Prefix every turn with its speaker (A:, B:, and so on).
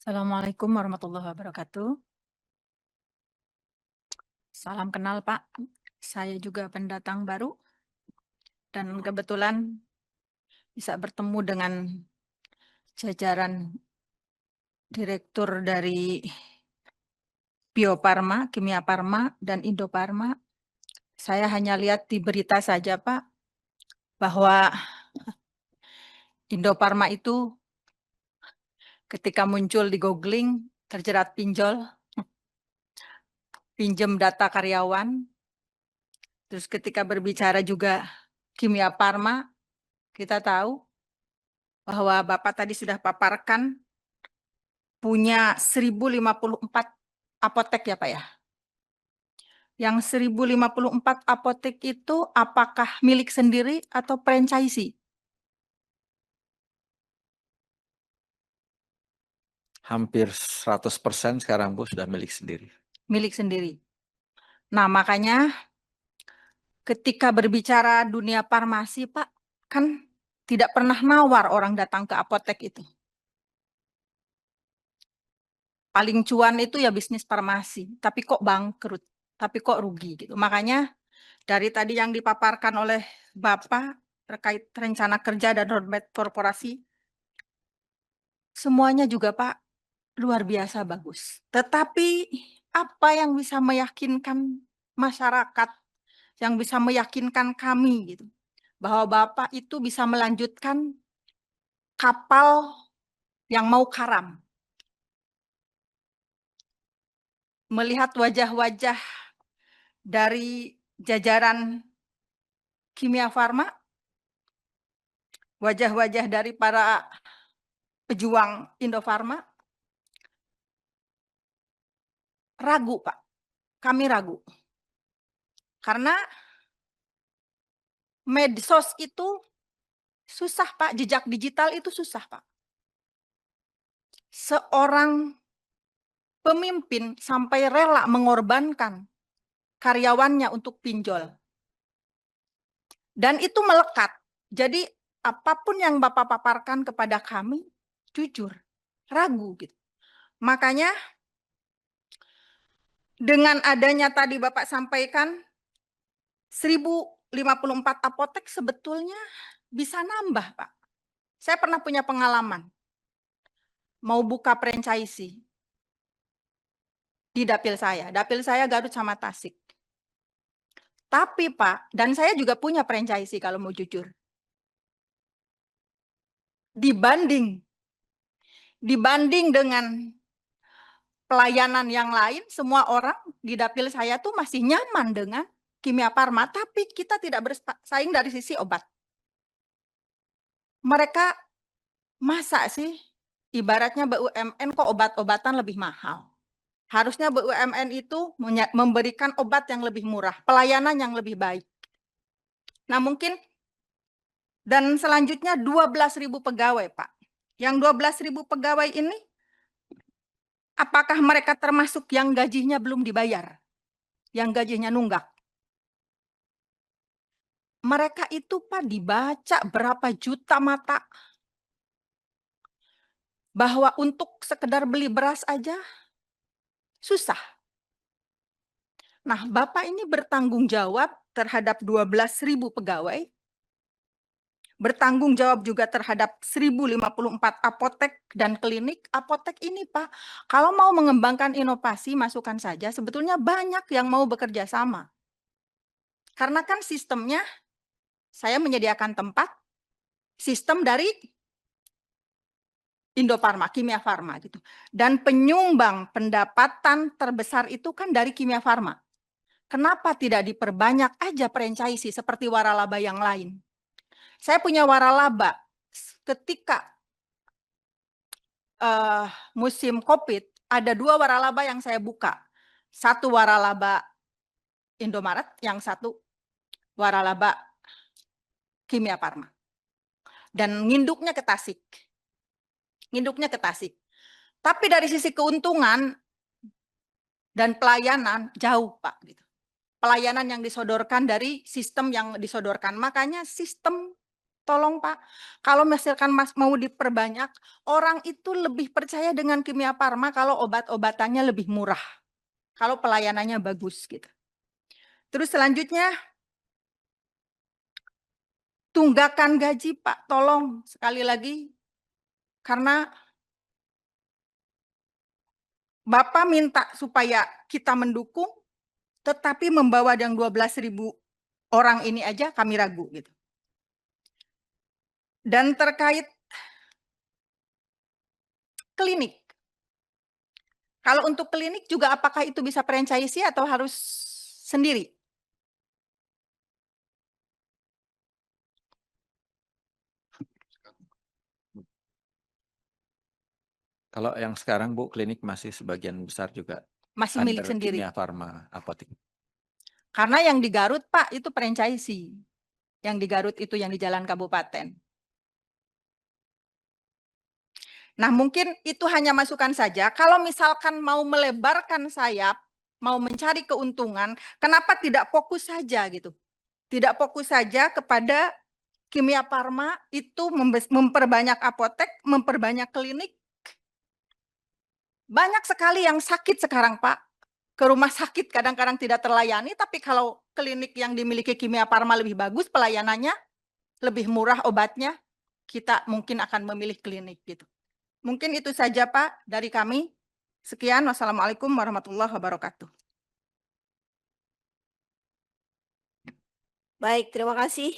A: Assalamualaikum warahmatullahi wabarakatuh. Salam kenal, Pak. Saya juga pendatang baru dan kebetulan bisa bertemu dengan jajaran direktur dari Bio Farma, Kimia Farma, dan Indofarma. Saya hanya lihat di berita saja, Pak, bahwa Indofarma itu ketika muncul di googling terjerat pinjol, pinjam data karyawan. Terus ketika berbicara juga Kimia Farma, kita tahu bahwa Bapak tadi sudah paparkan punya 1054 apotek ya Pak ya. Yang 1054 apotek itu apakah milik sendiri atau franchisee?
B: Hampir 100% sekarang Bu sudah milik sendiri.
A: Milik sendiri. Nah makanya ketika berbicara dunia farmasi Pak, kan tidak pernah nawar orang datang ke apotek itu. Paling cuan itu ya bisnis farmasi, tapi kok bangkrut, tapi kok rugi gitu. Makanya dari tadi yang dipaparkan oleh Bapak terkait rencana kerja dan roadmap korporasi, semuanya juga Pak luar biasa bagus. Tetapi apa yang bisa meyakinkan masyarakat, yang bisa meyakinkan kami gitu, bahwa Bapak itu bisa melanjutkan kapal yang mau karam. Melihat wajah-wajah dari jajaran Kimia Farma, wajah-wajah dari para pejuang Indofarma, ragu Pak, kami ragu. Karena medsos itu susah Pak, jejak digital itu susah Pak. Seorang pemimpin sampai rela mengorbankan karyawannya untuk pinjol. Dan itu melekat. Jadi apapun yang Bapak paparkan kepada kami, jujur, ragu gitu. Makanya dengan adanya tadi Bapak sampaikan 1054 apotek sebetulnya bisa nambah, Pak. Saya pernah punya pengalaman mau buka franchisee di dapil saya. Dapil saya Garut sama Tasik. Tapi Pak, dan saya juga punya franchisee kalau mau jujur. Dibanding dengan pelayanan yang lain, semua orang di dapil saya tuh masih nyaman dengan Kimia Farma, tapi kita tidak bersaing dari sisi obat. Mereka masa sih ibaratnya BUMN kok obat-obatan lebih mahal. Harusnya BUMN itu memberikan obat yang lebih murah, pelayanan yang lebih baik. Nah mungkin, dan selanjutnya 12.000 pegawai Pak. Yang 12.000 pegawai ini, apakah mereka termasuk yang gajinya belum dibayar? Yang gajinya nunggak? Mereka itu Pak dibaca berapa juta mata. Bahwa untuk sekedar beli beras aja susah. Nah, Bapak ini bertanggung jawab terhadap 12.000 pegawai, bertanggung jawab juga terhadap 1054 apotek dan klinik. Apotek ini Pak, kalau mau mengembangkan inovasi, masukkan saja, sebetulnya banyak yang mau bekerja sama. Karena kan sistemnya, saya menyediakan tempat, sistem dari Indofarma, Kimia Farma gitu. Dan penyumbang pendapatan terbesar itu kan dari Kimia Farma. Kenapa tidak diperbanyak aja franchisee seperti waralaba yang lain? Saya punya waralaba ketika musim COVID, ada 2 waralaba yang saya buka. Satu waralaba Indomaret, yang satu waralaba Kimia Farma. Dan nginduknya ke Tasik. Nginduknya ke Tasik. Tapi dari sisi keuntungan dan pelayanan jauh Pak. Gitu. Pelayanan yang disodorkan dari sistem yang disodorkan. Makanya sistem Tolong Pak, kalau misalkan Mas mau diperbanyak, orang itu lebih percaya dengan Kimia Farma kalau obat-obatannya lebih murah, kalau pelayanannya bagus gitu. Terus selanjutnya, tunggakan gaji Pak, tolong sekali lagi, karena Bapak minta supaya kita mendukung, tetapi membawa yang 12.000 orang ini aja kami ragu gitu. Dan terkait klinik, kalau untuk klinik juga apakah itu bisa franchise atau harus sendiri?
B: Kalau yang sekarang Bu, klinik masih sebagian besar juga
A: Masih milik
B: under
A: sendiri.
B: Kimia Farma Apotek.
A: Karena yang di Garut Pak itu franchise. Yang di Garut itu yang di Jalan Kabupaten. Nah, mungkin itu hanya masukan saja. Kalau misalkan mau melebarkan sayap, mau mencari keuntungan, kenapa tidak fokus saja gitu? Tidak fokus saja kepada Kimia Farma itu memperbanyak apotek, memperbanyak klinik. Banyak sekali yang sakit sekarang, Pak. Ke rumah sakit kadang-kadang tidak terlayani, tapi kalau klinik yang dimiliki Kimia Farma lebih bagus pelayanannya, lebih murah obatnya, kita mungkin akan memilih klinik gitu. Mungkin itu saja Pak dari kami. Sekian, wassalamualaikum warahmatullahi wabarakatuh.
C: Baik, terima kasih